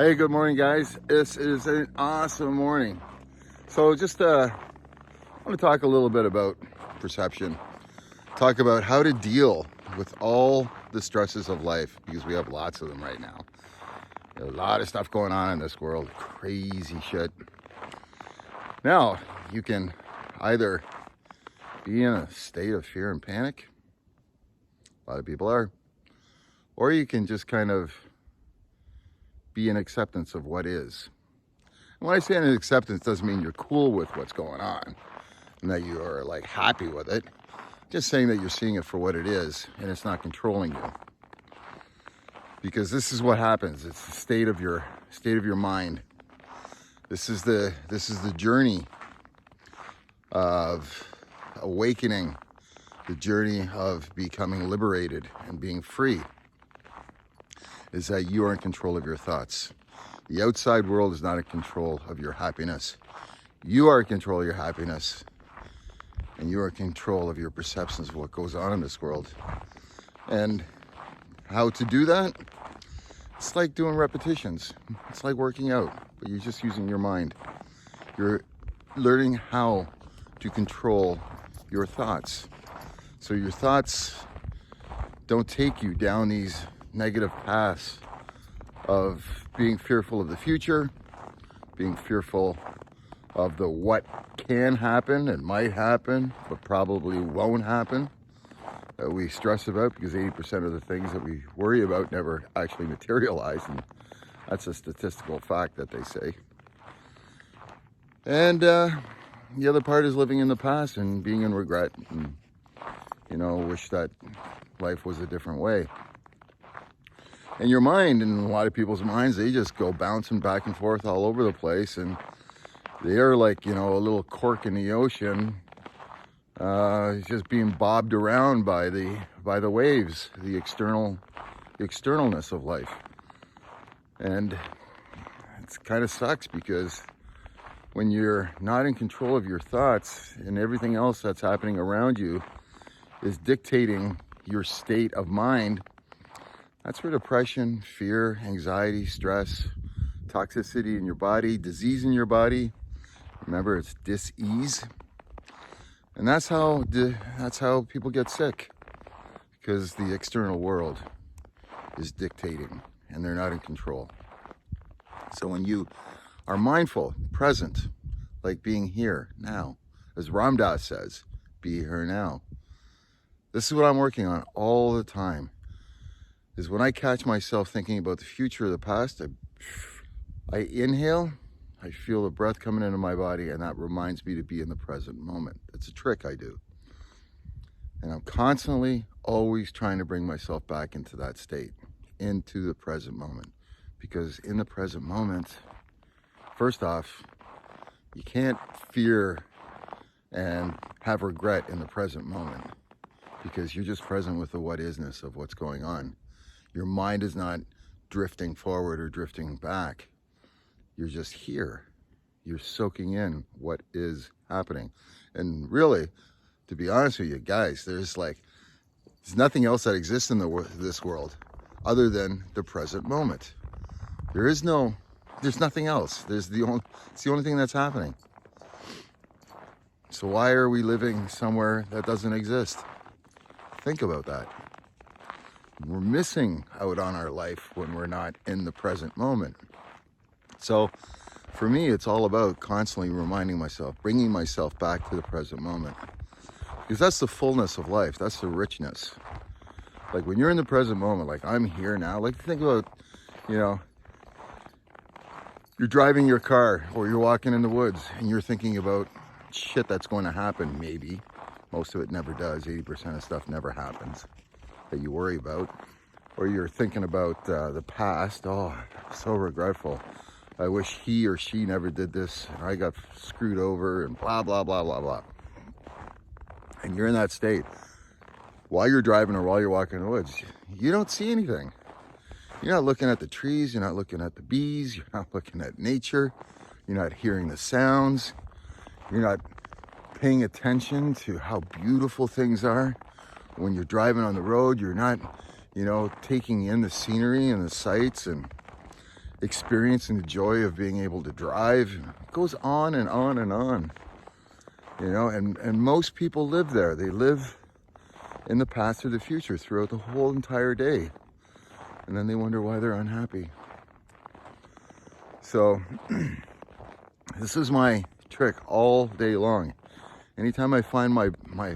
Hey, good morning, guys. This is an awesome morning. So just I want to talk a little bit about perception. Talk about how to deal with all the stresses of life, because we have lots of them right now. There's a lot of stuff going on in this world, crazy shit. Now, you can either be in a state of fear and panic, a lot of people are, or you can just kind of be in acceptance of what is. And when I say in acceptance, doesn't mean you're cool with what's going on and that you are like happy with it. Just saying that you're seeing it for what it is and it's not controlling you. Because this is what happens. It's the state of your mind. This is the journey of awakening, the journey of becoming liberated and being free. Is that you are in control of your thoughts. The outside world is not in control of your happiness. You are in control of your happiness, and you are in control of your perceptions of what goes on in this world. And how to do that? It's like doing repetitions. It's like working out, but you're just using your mind. You're learning how to control your thoughts. So your thoughts don't take you down these negative paths of being fearful of the future, being fearful of the what can happen and might happen, but probably won't happen, that we stress about, because 80% of the things that we worry about never actually materialize, and that's a statistical fact that they say. And the other part is living in the past and being in regret and, wish that life was a different way. And your mind, in a lot of people's minds, they just go bouncing back and forth all over the place, and they are like, a little cork in the ocean, just being bobbed around by the waves, the externalness of life. And it kind of sucks, because when you're not in control of your thoughts and everything else that's happening around you is dictating your state of mind, that's where depression, fear, anxiety, stress, toxicity in your body, disease in your body. Remember, it's dis-ease. And that's how people get sick, because the external world is dictating and they're not in control. So when you are mindful, present, like being here now, as Ram Dass says, be here now. This is what I'm working on all the time. Is when I catch myself thinking about the future or the past, I inhale, I feel the breath coming into my body, and that reminds me to be in the present moment. It's a trick I do. And I'm constantly, always trying to bring myself back into that state, into the present moment. Because in the present moment, first off, you can't fear and have regret in the present moment, because you're just present with the what isness of what's going on. Your mind is not drifting forward or drifting back. You're just here. You're soaking in what is happening. And really, to be honest with you guys, there's nothing else that exists in this world other than the present moment. There's nothing else. It's the only thing that's happening. So why are we living somewhere that doesn't exist? Think about that. We're missing out on our life when we're not in the present moment. So for me, it's all about constantly reminding myself, bringing myself back to the present moment. Because that's the fullness of life. That's the richness. Like when you're in the present moment, like I'm here now, like think about, you're driving your car or you're walking in the woods and you're thinking about shit that's going to happen, maybe. Most of it never does. 80% of stuff never happens that you worry about. Or you're thinking about the past. Oh, so regretful. I wish he or she never did this. I got screwed over and blah, blah, blah, blah, blah. And you're in that state. While you're driving or while you're walking in the woods, you don't see anything. You're not looking at the trees. You're not looking at the bees. You're not looking at nature. You're not hearing the sounds. You're not paying attention to how beautiful things are. When you're driving on the road, you're not, taking in the scenery and the sights, and experiencing the joy of being able to drive. It goes on and on and on, you know, and most people live there. They live in the past or the future throughout the whole entire day. And then they wonder why they're unhappy. So this is my trick all day long. Anytime I find my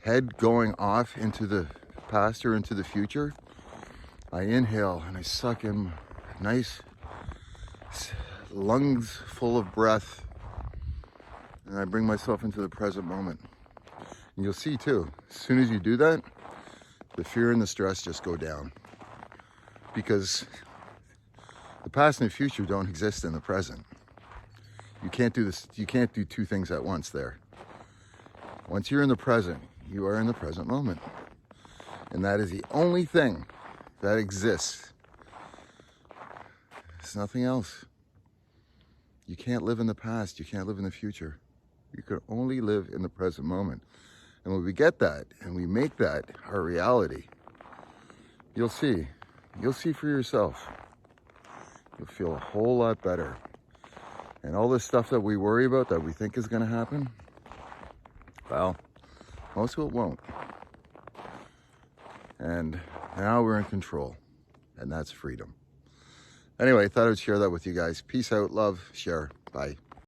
head going off into the past or into the future, I inhale and I suck in nice lungs full of breath, and I bring myself into the present moment. And you'll see too, as soon as you do that, the fear and the stress just go down, because the past and the future don't exist in the present. You can't do this. You can't do two things at once there. Once you're in the present, you are in the present moment, and that is the only thing that exists. It's nothing else. You can't live in the past. You can't live in the future. You can only live in the present moment. And when we get that and we make that our reality, you'll see for yourself. You'll feel a whole lot better. And all this stuff that we worry about that we think is going to happen, well, most of it won't. And now we're in control, and that's freedom. Anyway, I thought I would share that with you guys. Peace out, love, share, bye.